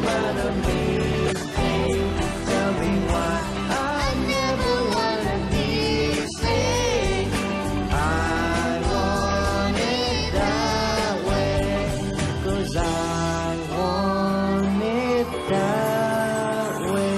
wanna miss me. Tell me why I never wanna miss me. I want it that way, 'cause I want it that way.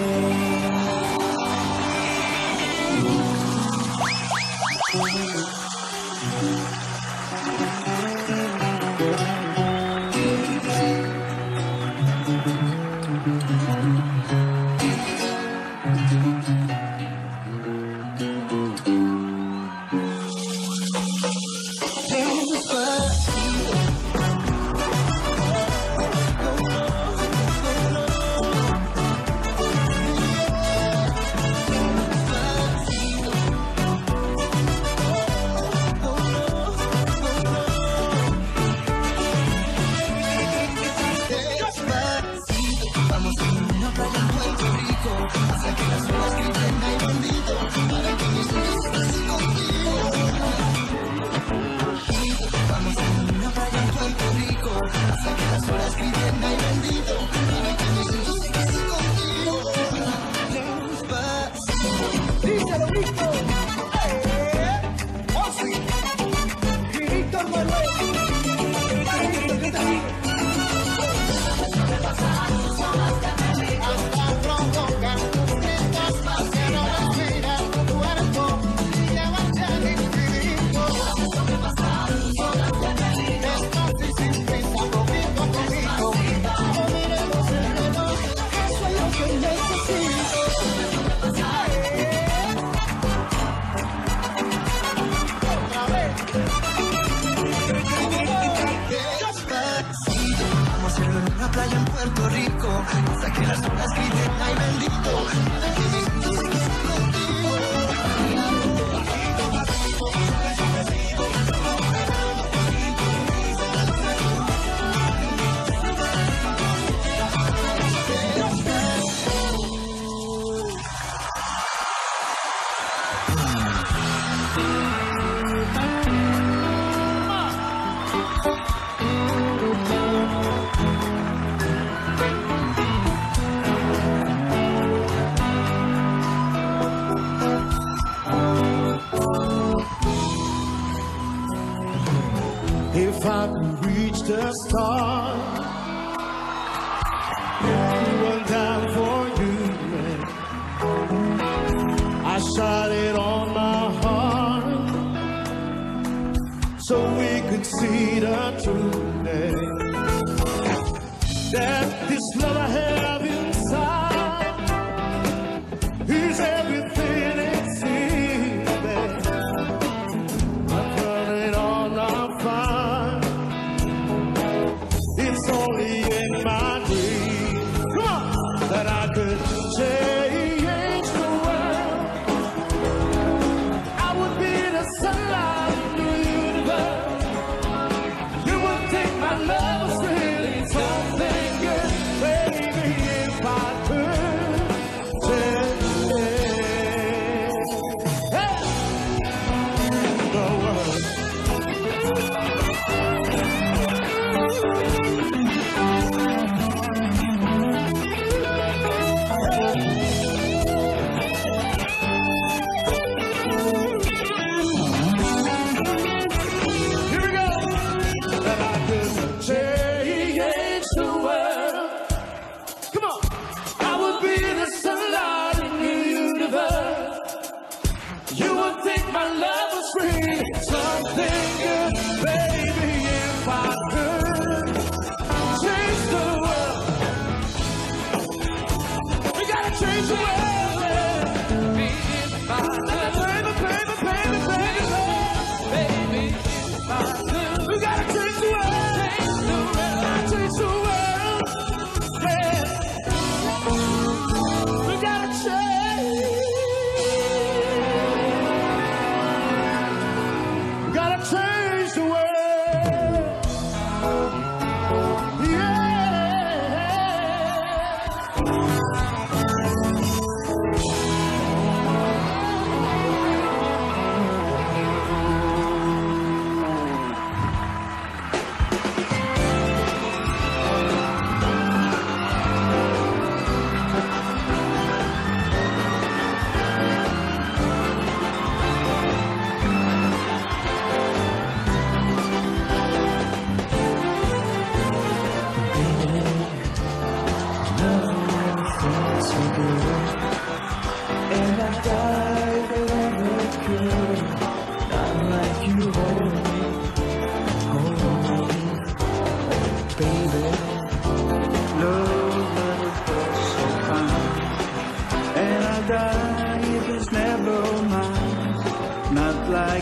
Playa en Puerto Rico, hasta que las olas griten, ay bendito, para que mis niños se queden contigo. If I could reach the stars, run down for you, man. I shot it on my heart, so we could see the truth, man. That this love I have inside is everything it seems, man. I'm turning on our fire. It's only in my dream, come on, that I could change the world. I would be the sunlight in the universe. You would take my love straight and something good, baby, if I could change the world.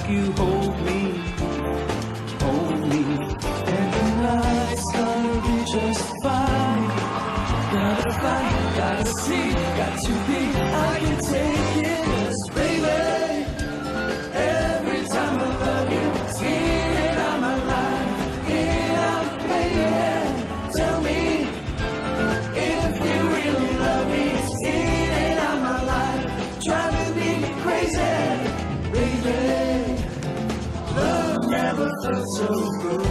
you hold me, and the night's gonna be just fine. Gotta find, gotta see, got to be, I can take it, 'cause baby, every time I love you, it's in and out my life, in and out, baby. Tell me if you really love me, it's in and out my life, driving me crazy, baby. Love never felt so good.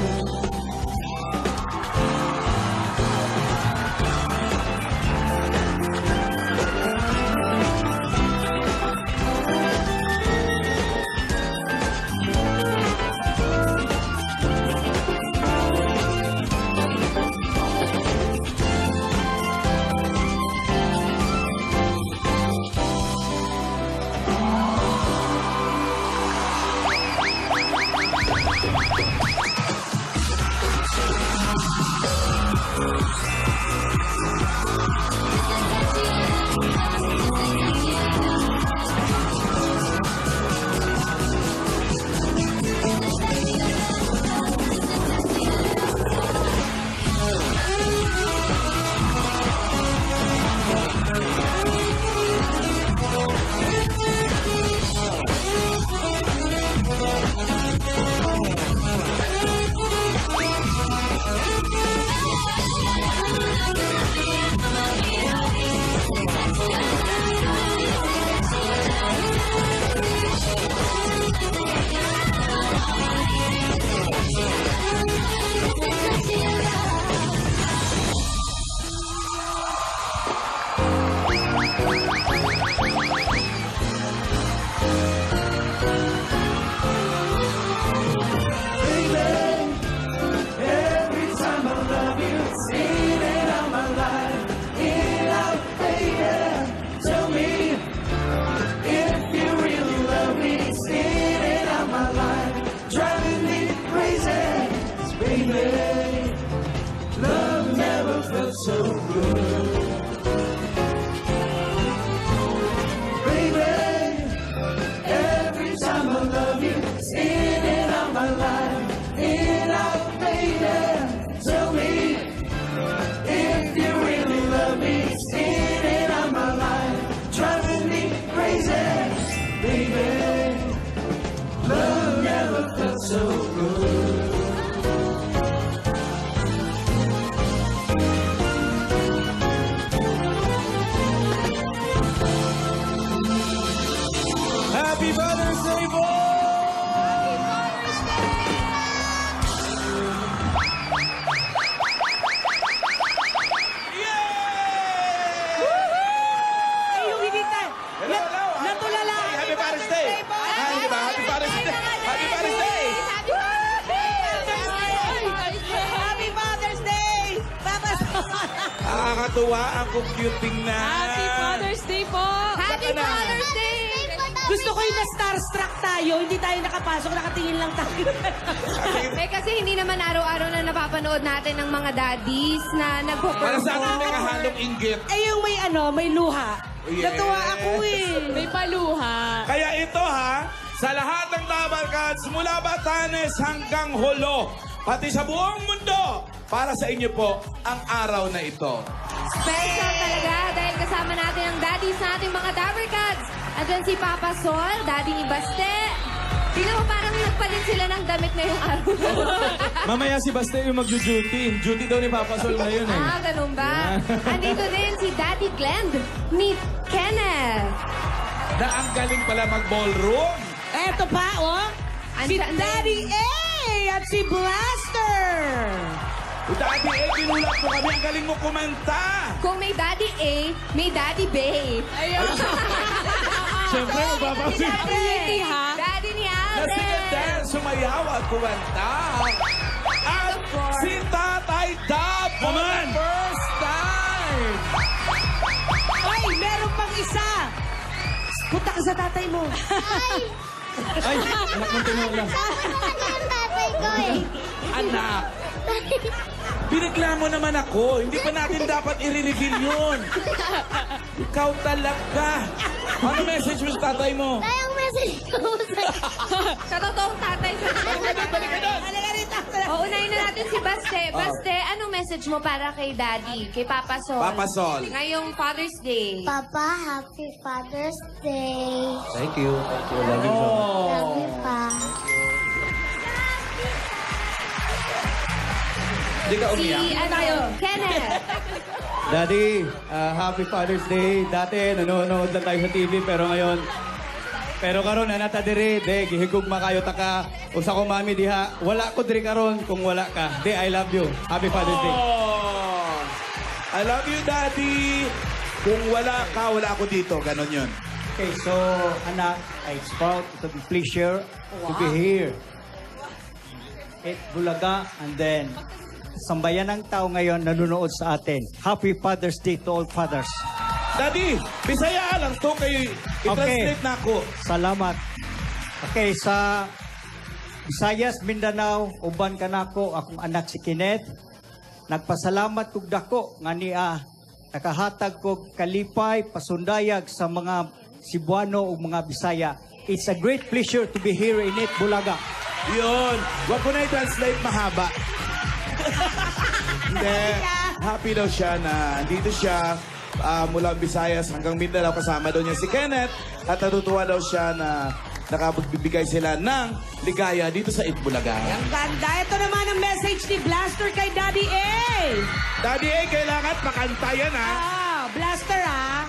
Happy Father's Day, boy! Ay, yung hinitan. Hello, hello. Natulala. Happy Father's Day! Ay, di ba? Happy Father's Day! Happy Father's Day! Happy Father's Day! Papa Nakakatuwa ang cute tingnan. Happy Father's Day po! Happy Father's Day! Gusto ko yung na-starstruck tayo, hindi tayo nakapasok, nakatingin lang tayo. Eh kasi hindi naman araw-araw na napapanood natin ng mga daddies na Para nagpo-perform. sa akin may kahalong inggit. Eh yung may luha. Yes. Natuwa ako eh. May paluha. Kaya ito ha, sa lahat ng Dabarkads, mula Batanes hanggang Holo, pati sa buong mundo, para sa inyo po ang araw na ito. Special talaga dahil kasama natin ang daddies nating mga Dabarkads. Andyan si Papa Sol, daddy ni Baste. Tingnan mo parang nagpalit sila ng damit na yung araw na yun. Mamaya si Baste yung mag-duty. Duty daw ni Papa Sol ngayon eh. Ah, ganun ba? Andito din si Daddy Glenn ni Kenneth. Na ang galing pala mag-ballroom. Eto pa, oh. Si Andyan Daddy din. A at si Blaster. Daddy A, ginulat mo kami. Ang galing mo kumanta. Kung may Daddy A, may Daddy Bay. Ayun. Siyempre, mapapansin. Daddy, Daddy ni Na Alden. sige din, sumayaw at kumanta. At si Tatay Dab for the first time. Ay, meron pang isa. Punta ka sa tatay mo. Ay, anak ng tinola. Anak, binigla mo naman ako. Hindi pa natin dapat i-reveal yun. Ikaw talaga. Ano message mo sa tatay mo? Tay, ang Sa totoong tatay. Halika rito. O, unahin na natin si Baste. Baste, anong message mo para kay Daddy? Kay Papa Sol? Papa Sol. Ngayong Father's Day. Papa, happy Father's Day. Thank you. Thank you. Love you so much. Love you, Pa. Hindi ka Si, umiyak. Kenneth. Daddy, happy Father's Day. Dati, nanonood lang tayo sa TV, pero ngayon, karon anata diri, de, gihigugma kayo taka. Usa ko mami diha, wala ko diri karon kung wala ka. De, I love you. Happy Father's Day. Oh, I love you, Daddy. Kung wala ka, wala ako dito. Ganon yun. Okay, so, anak, it's proud to be pleasure to be here. At Bulaga, and then, sambayan ng tao ngayon nanonood sa atin. Happy Father's Day to all fathers. Daddy, Bisaya lang to kayo. I-translate na ako. Salamat. Okay, sa Visayas, Mindanao, uban ka na ako, akong anak si Kenneth. Nagpasalamat kog dako nga niya nakahatag kog kalipay, pasundayag sa mga Cebuano o mga Bisaya. It's a great pleasure to be here in it, Bulaga. Yun. Wag ko na i-translate mahaba. Hindi. Happy daw siya na andito siya mula Visayas hanggang Mindanao. Kasama daw niya si Kenneth. At natutuwa daw siya na nakapagbibigay sila ng ligaya dito sa Itbulaga. Ang ganda. Ito naman ang message ni Blaster kay Daddy A. Daddy, kailangan pakanta yan, ha? Blaster, ah.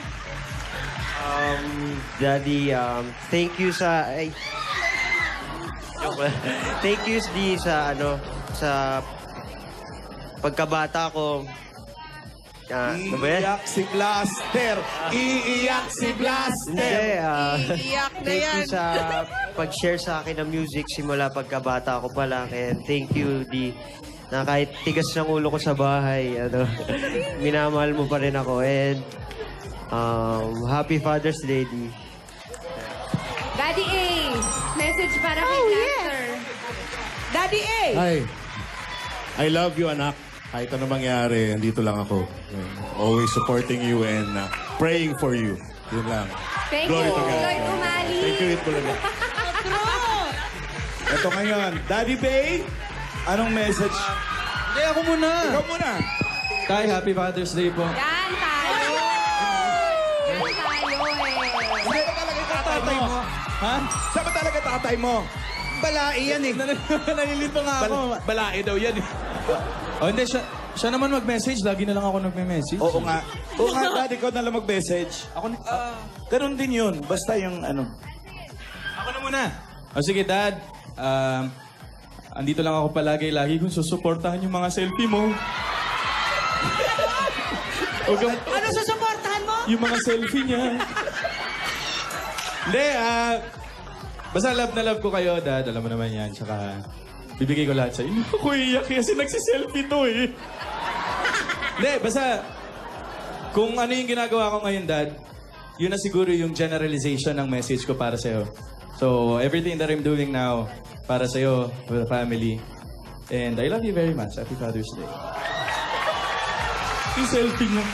Daddy, thank you sa... Ay. Thank you sa pagkabata ko. Ano ba yan? Iiyak si Blaster! Iiyak si Blaster! Thank you sa pag-share sa akin ng music simula pagkabata ko pa lang. And thank you, Di, na kahit tigas ng ulo ko sa bahay, minamahal mo pa rin ako. And happy Father's Day, Di. Daddy A, message para kay Blaster. Daddy A. Hi. I love you, anak. Kahit ano mangyari, andito lang ako. Always supporting you and praying for you. Yun lang. Thank Glory you, to God. Lloyd Umali. Thank you, Itbulaga. Ito ngayon, Daddy Bay, anong message? Hindi, ako muna. Ikaw muna. Tay, happy Father's Day po. Yan tayo. Yan tayo Saan ba talaga tatay mo? Ha? Saan ba talaga tatay mo? Balai yan eh. Nalilito nga ako. Balae daw yan eh. Oh, hindi. Siya naman mag-message. Lagi na lang ako nagme-message. Oo nga. Oo nga, Dad, ikaw na lang mag-message. Ako, Ganun din yun. Basta yung ano. ako na muna. O sige, Dad. Andito lang ako palagi. Lagi kong susuportahan yung mga selfie mo. Ano susuportahan mo? Yung mga selfie niya. Hindi, basta love na love ko kayo, Dad. Alam mo naman yan. Tsaka, bibigay ko lahat sa'yo. Ako iyak kasi nagsiselfie to eh. Hindi, basta, kung ano yung ginagawa ko ngayon, Dad, yun na siguro yung generalization ng message ko para sa'yo. So, everything that I'm doing now, para sa'yo, for the family. And I love you very much. Happy Father's Day. Yung selfie niya.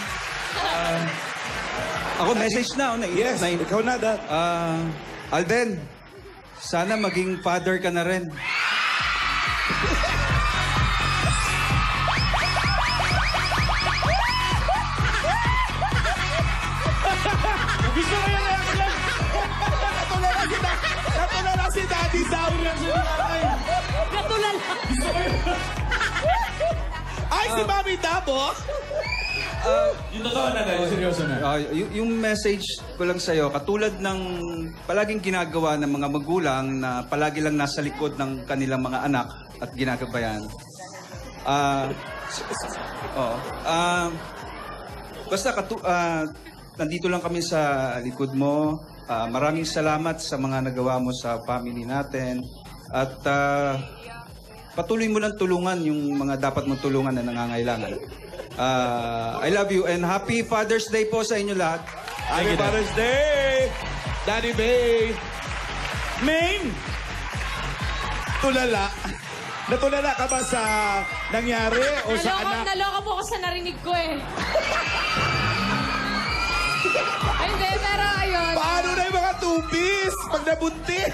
Ako, message na. Yes, ikaw na, Dad. Alden, sana maging father ka na rin. Gusto ko yan, yan. Natulala si Daddy Down. Natulala. Ay, si Mami Dabo. Yung totoo na, Dad. Seryoso na. Yung message ko lang sa'yo, katulad ng palaging ginagawa ng mga magulang na palagi lang nasa likod ng kanilang mga anak at ginagabayan. Basta nandito lang kami sa likod mo. Maraming salamat sa mga nagawa mo sa family natin. At patuloy mo lang tulungan yung mga dapat mong tulungan na nangangailangan. I love you and happy Father's Day po sa inyo lahat. Happy Father's Day! Daddy Bay! Main! Tulala. Natulala ka ba sa nangyari o sa anak? Naloka po ako sa narinig ko eh. Hindi, pero ayun. Paano na yung mga tubis pag nabuntis?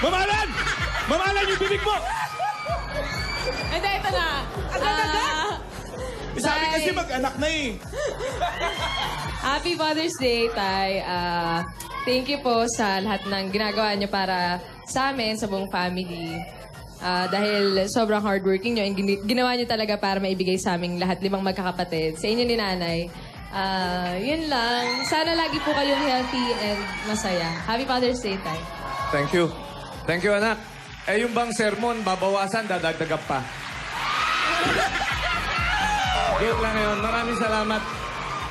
Mamalan! Mamalan yung bibig mo! Hindi, ito na. Sabi kasi mag-anak na eh. Happy Father's Day, Tay. Thank you po sa lahat ng ginagawa niyo para sa amin, sa buong family. Dahil sobrang hardworking niyo, ginawa niyo talaga para maibigay sa aming lahat 5 magkakapatid. Sa inyo ni Nanay. Yun lang. Sana lagi po kayong healthy and masaya. Happy Father's Day, Tay. Thank you. Thank you, anak. Eh, yung bang sermon, babawasan, dadagdagan pa. Joke lang yun. Maraming salamat.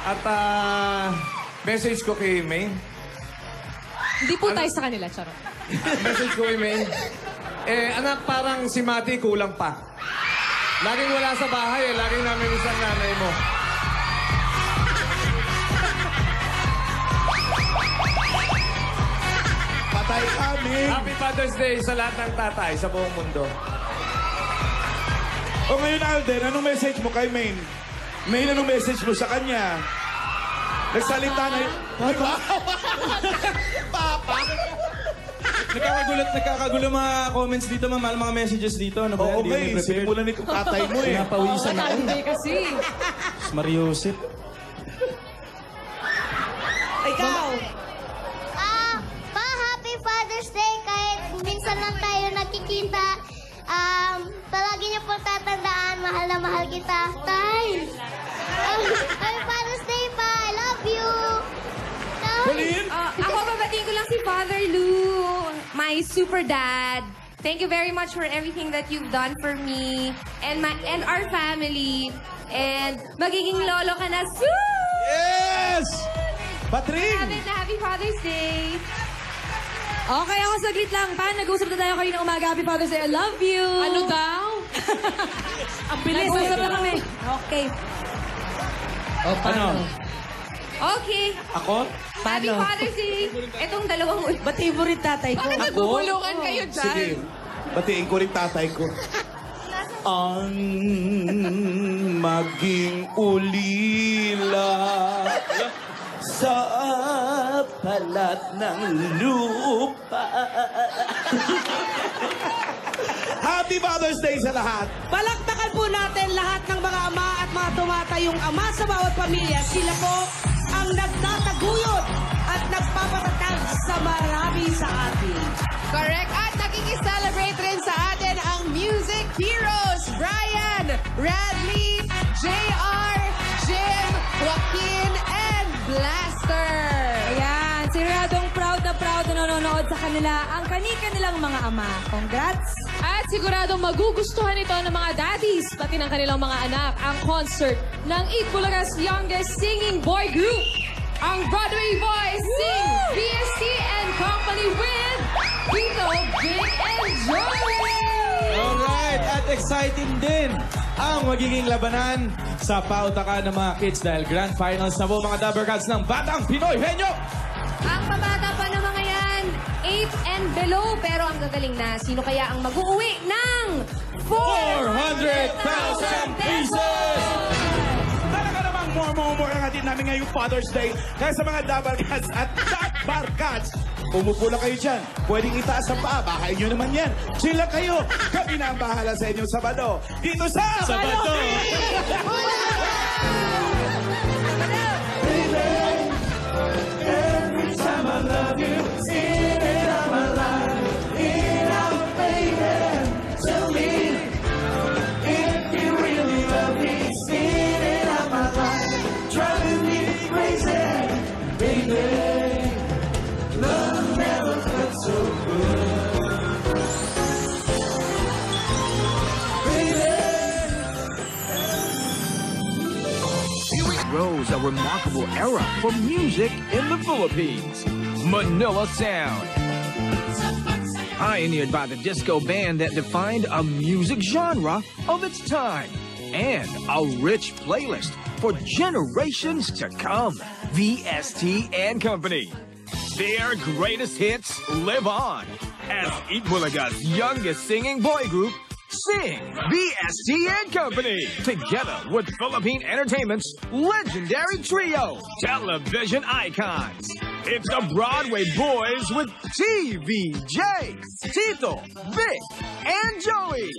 At message ko kay May. Hindi po tayo sa kanila, charot. Message ko kay May. Anak, parang si Mati kulang pa. Laging wala sa bahay eh. Laging namin isang nanay mo. Patay kami. Happy Father's Day sa lahat ng tatay sa buong mundo. O ngayon, Alden, anong message mo kay Maine? Maine, anong message mo sa kanya? Nagsalita na yun. Papa! Nagkakagulo mga comments dito, mga messages dito. Ano ba yan? Oo, okay. Sinimulan ni tatay mo eh. Pinapawisan ako. Hindi kasi. Mariusip. Ikaw. Pa, Happy Father's Day. Kahit minsan lang tayo nakikita. Palagi niyo po tatandaan, mahal na mahal kita. Tay! Happy Father's Day, pa! I love you! Pauline? Ako, babatiin ko lang si Father Lou, my super dad. Thank you very much for everything that you've done for me and our family. And magiging lolo ka na soon! Yes! Patring! Happy Father's Day! Okay, ako saglit lang. Pa, nag-usap na tayo kayo ng umaga. Happy Father's Day. I love you. Ano daw? Ang bilis. Nag-usap na kami. Okay. Ano? Okay. Ako? Happy Father's Day! Itong dalawang ulit. Bati mo rin tatay ko. Bakit nagugulungan kayo dyan? Sige. Batiin ko rin tatay ko. Ang maging ulila sa balat ng lupa. Happy Father's Day sa lahat! Palakpakan po natin lahat ng mga ama at mga tumatayong ama sa bawat pamilya. Sila po ang nagtataguyod at nagpapatatag sa marami sa atin. Correct. At nakikiselebrate rin sa atin ang music heroes. Brian, Radley, JR, Jim, Joaquin, and Blaster. Ayan, siguradong proud na nanonood sa kanila ang kanilang mga ama. Congrats! At siguradong magugustuhan ito ng mga daddies, pati ng kanilang mga anak, ang concert ng Itbulaga's youngest singing boy group, ang Broadway Boys Sing BSC and Company with Tito, Big, and Joey! Alright, at exciting din ang magiging labanan sa pautakan ng mga kids dahil grand finals na po mga Dabbercats ng Batang Pinoy Henyo! Ang pabata pa ng mga yan, 8 and below. Pero ang gagaling na, sino kaya ang mag-uuwi ng 400,000 pesos! Talaga namang more ang atin namin ngayong Father's Day. Kaya sa mga Dabbercats at Dabbercats, umupo lang kayo dyan. Pwedeng itaas ang paa. Bahay nyo naman yan. Chill lang kayo. Kami na ang bahala sa inyong Sabado. Dito sa Sabado! Every time I love you, in and out my life, in and out, baby. Tell me if you really love me, in and out my life, driving me crazy, baby. Love never felt so good, baby. Rose a remarkable era for music in the Philippines. Manila Sound. Pioneered by the disco band that defined a music genre of its time and a rich playlist for generations to come. VST and Company. Their greatest hits live on as Itbulaga's youngest singing boy group Sing VST and Company, together with Philippine Entertainment's legendary trio, television icons. It's the Broadway Boys with TVJ, Tito, Vic, and Joey.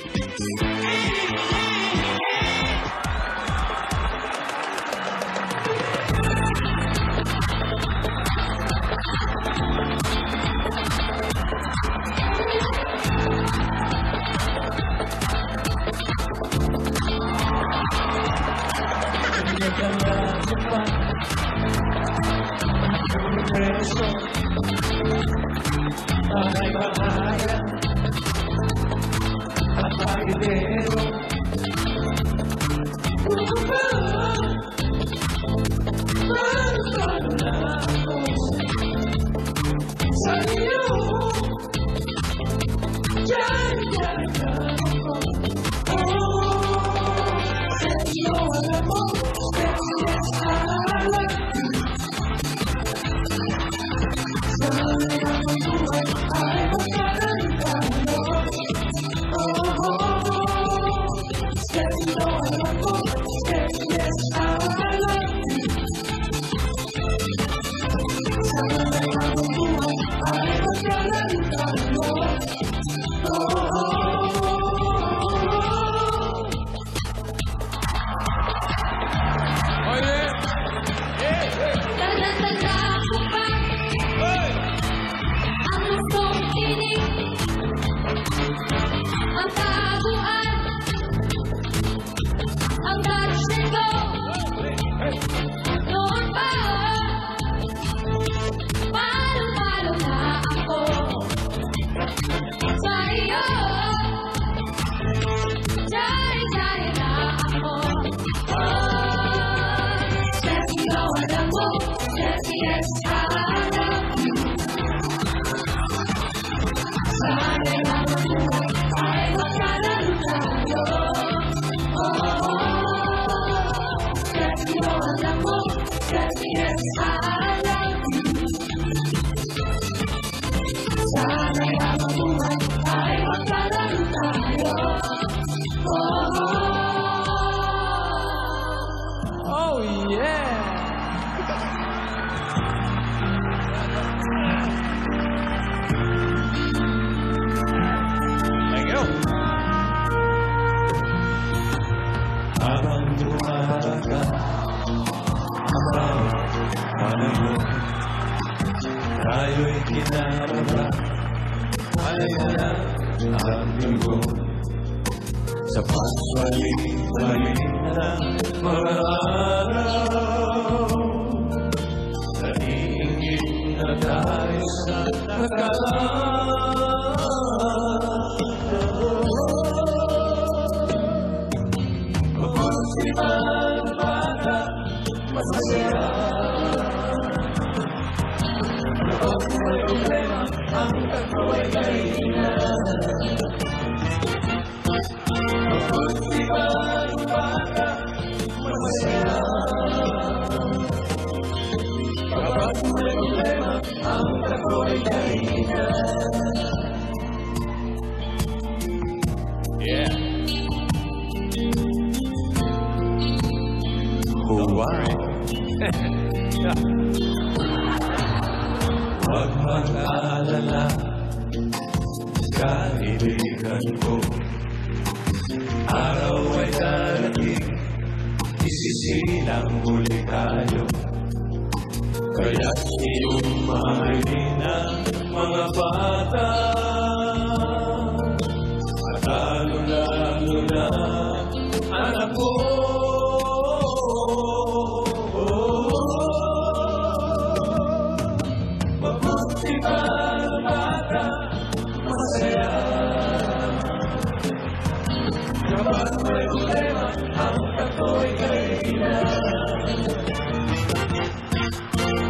Oh, yeah. Thank you. Habang dumaraga ang bawat panahon, tayo'y kinaraba ay hanap ang linggo sa pagswali-wali ng mga araw. Naiingit na tayo sa nakaraan. Mabuti man bata, masaya. Kapag may problema, ang takbo ay kainan. Mabuti man bata, masaya. Kapag may problema, ang takbo ay kainan. Yeah. Huwag mag-alala, kaibigan ko. Araw ay darating, isisilang muli tayo. Kaya't iyong mahalin ang mga bata. At lalo na anak ko. Mabuti man bata, masaya. Kapag may problema, ang tako'y kailan.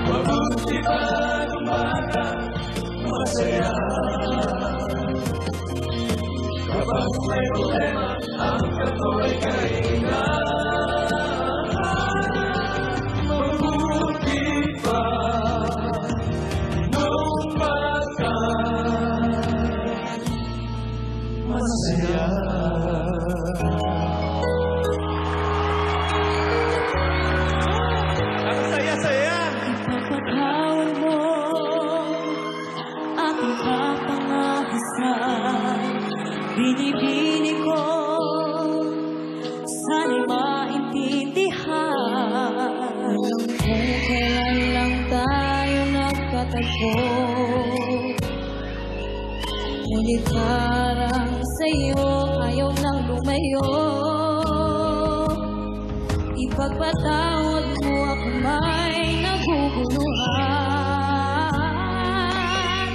Mabuti man bata, masaya. Kapag may problema, ang tako'y kailan. Mabuti pa nung bata, masaya. ko. Ngunit parang sa'yo ayaw nang lumayo. Ipagpatawad mo ako may naguguluhan.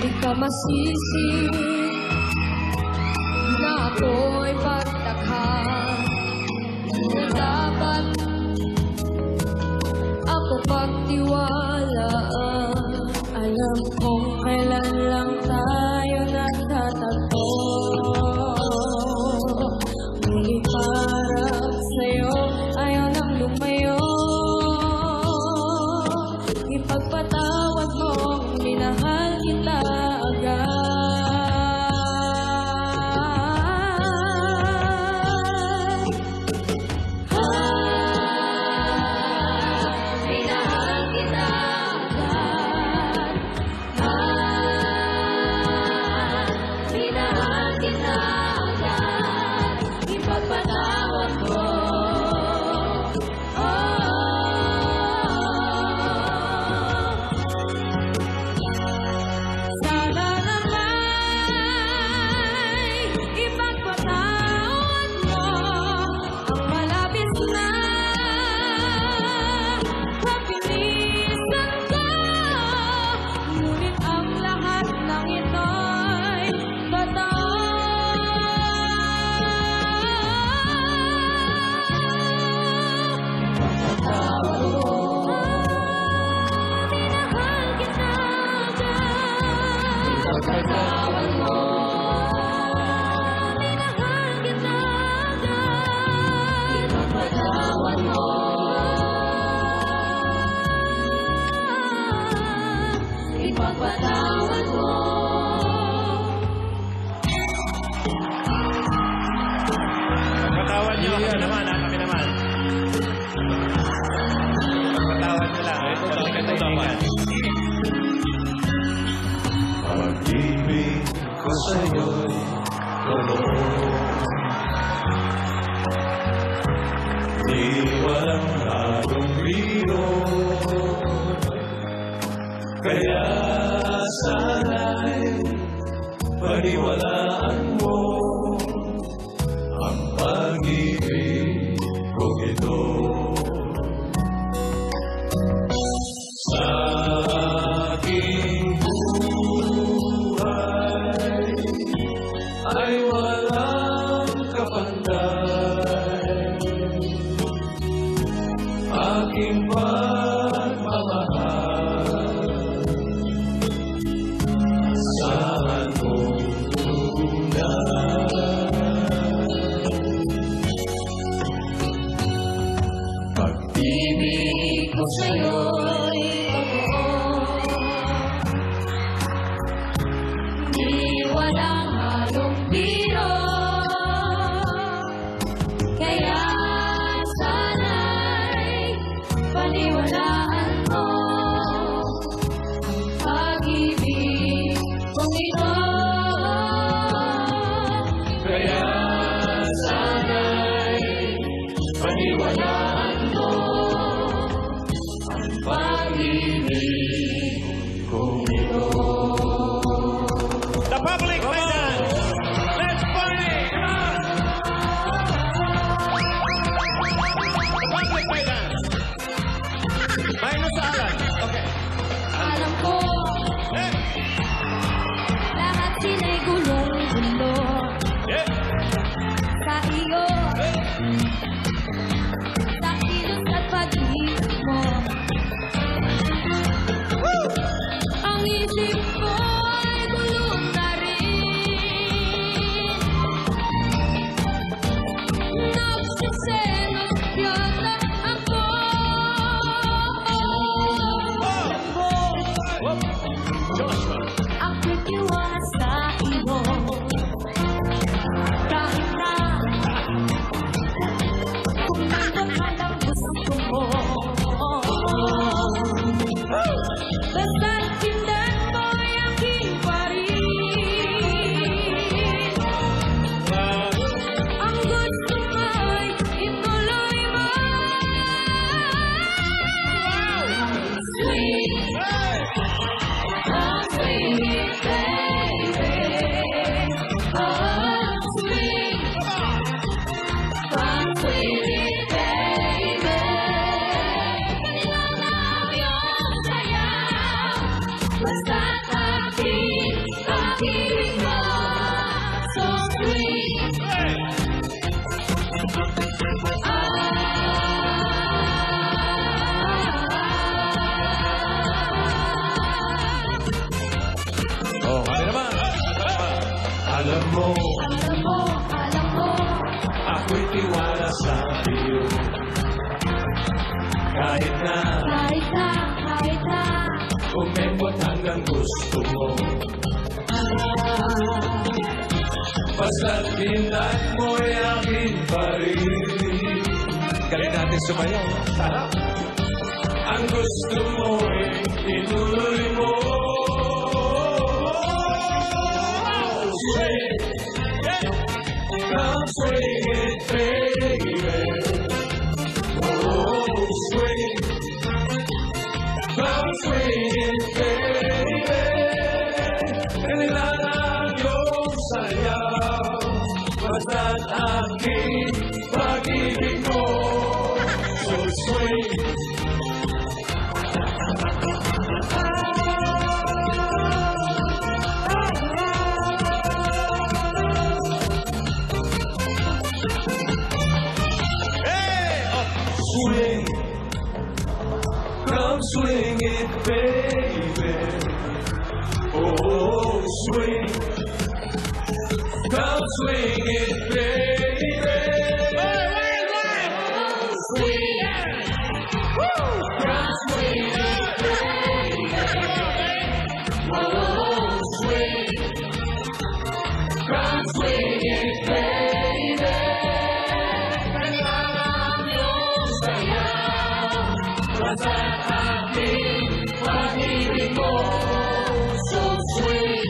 Di ka masisi na ako'y pagtakhan. Na dapat ako pagtiwalaan. Alam kong kailan lang tayo nagtatagpo. Ngunit parang sa'yo ayaw nang lumayo. Ipagpatawad mo, minahal kita agad. Minahal kita agad. Minahal kita agad. Ipagpatawad mo. Sana naman ipagpatawad mo ang malapit na kapilisan ko. Ngunit ang lahat ng ito'y patawad mo. Minahal kita agad. Ipagpatawad mo. Minahal kita agad. Ipagpatawad mo. Ipagpatawad mo. Patawad niyo kami naman, ha? Kami naman. Patawad niyo lang. Ito dapat. Pag-ibig ko sa'yo'y totoo. Di walang halong biro. Kaya sana'y paniwalaan mo ang pag-ibig kong ito. Sa aking buhay ay walang kapantay. Aking pagmamahal saan mong tunay. Pag-ibig ko sa'yo'y totoo. Di walang halong biro. Kaya sana'y paniwalaan mo ang pag-ibig kong ito. Kaya sana'y paniwalaan mo ang pag-ibig kong ito. The public, my dance! Let's party! Come on! The public, my dance! Minus sa Alan. Okay. Alam ko Eh! lahat sila'y gulong-gulo Eh! sa iyo. Sa kilos at pag-ibig mo. Alam mo, Alam mo, alam mo, ako'y tiwala sa iyo. Kahit na kahit na, umembot hanggang gusto mo. Basta't pinat mo'y akin pa rin. Galing natin sumayaw. Sarap. Ang gusto mo'y ituloy mo. Swing. Come swing it, baby. Oh, swing. Come swing it, baby. Kailangan yung sayaw. Basta't aking pag-ibig mo. So swing. Swing. Come swing it, baby. Oh, swing. Come swing it, baby. Oh, swing. Come swing it, baby. Oh, swing. Come swing it, baby. Kailangan yung sayaw. Basta't aking pag-ibig mo. So sweet.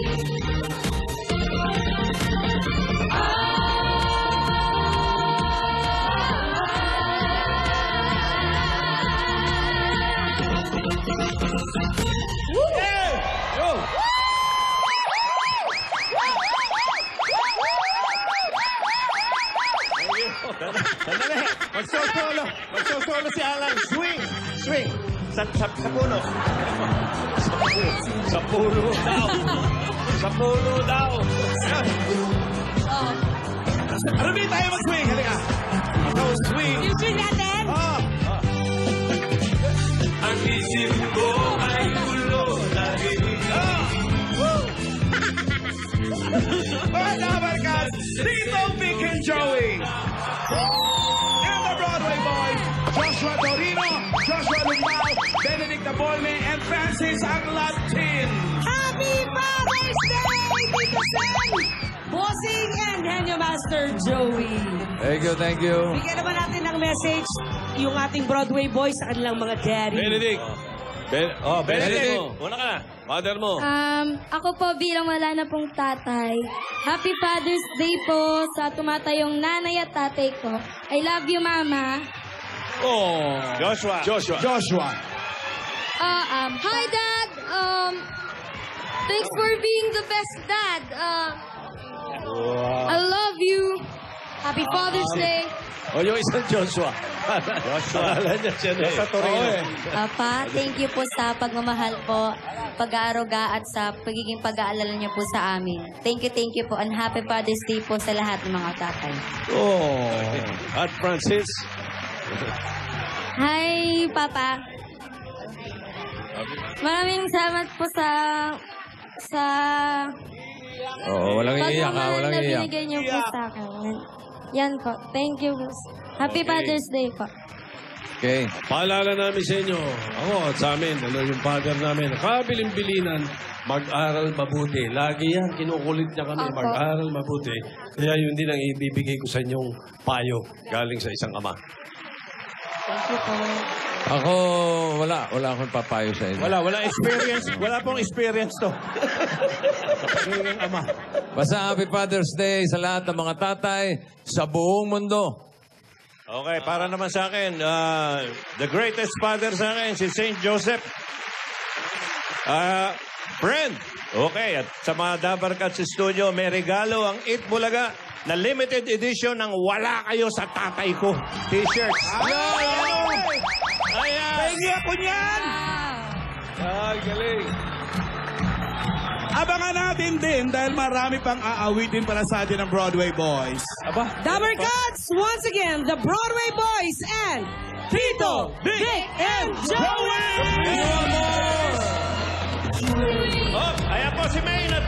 Sandali! Magsosolo! Magsosolo si Alan! Swing! Swing! Sa puno! Sa puno daw! Sa puno daw! Arami tayo mag-swing! Halika! Ikaw swing! Yung swing natin? Ang isip ko ay gulo dahil Mga kabarkas, Tito, Vic, and Joey! And the Broadway Boys, Joshua Torino, Joshua Lumbao, Benedict Abolme, and Francis Aglatin. Happy Father's Day, Tito Sen! Bossing and Henyo Master Joey. Thank you, thank you. Bigyan naman natin ng message yung ating Broadway boys sa kanilang mga daddy. Benedict! Benedict! Una ka na. Father mo. Ako po bilang wala na pong tatay. Happy Father's Day po sa tumatayong nanay at tatay ko. I love you, Mama. Oh. Joshua. Hi, Dad. Thanks for being the best dad. I love you. Happy Father's Day. O yung isang Joshua. Pangalan niya siya na sa Torino. Papa, thank you po sa pagmamahal po, pag-aaruga at sa pagiging pag-aalala niyo po sa amin. Thank you po. And happy Father's Day po sa lahat ng mga tatay. Oh. At Francis. Hi, Papa. Maraming salamat po sa Oo, walang iiyak ha, walang na iiyak. binigay niyo po sa akin. Yan po. Thank you. Happy Father's Day po. Okay. Paalala namin sa inyo, ako at sa amin, yung father namin, kabilin-bilinan, mag-aral mabuti. Lagi yan, kinukulit niya kami, Opo. mag-aral mabuti. Kaya yun din ang ibibigay ko sa inyong payo galing sa isang ama. Thank you po. Ako, wala akong papayo sa inyo. Wala experience. Wala pong experience to. Kapag ama. Basta Happy Father's Day sa lahat ng mga tatay sa buong mundo. Okay, para naman sa akin, the greatest father sa akin, si Saint Joseph. Friend. Okay, at sa mga Dabarkat sa studio, may regalo ang Eat Bulaga na limited edition ng Wala Kayo sa Tatay Ko t-shirts. Ayan! Pahingi ako niyan! Galing. Abangan natin din dahil marami pang aawitin para sa atin ng Broadway Boys. Dabarkats, once again, the Broadway Boys and Tito, Vic, and Joey! Ayan po si Maine at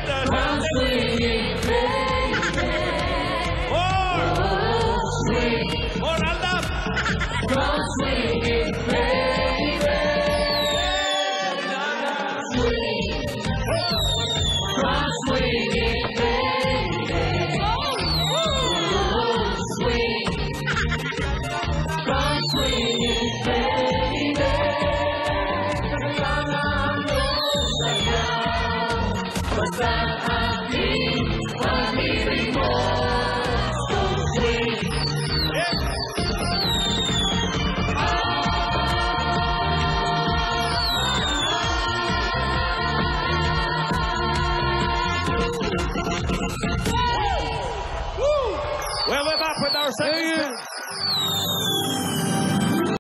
Basta,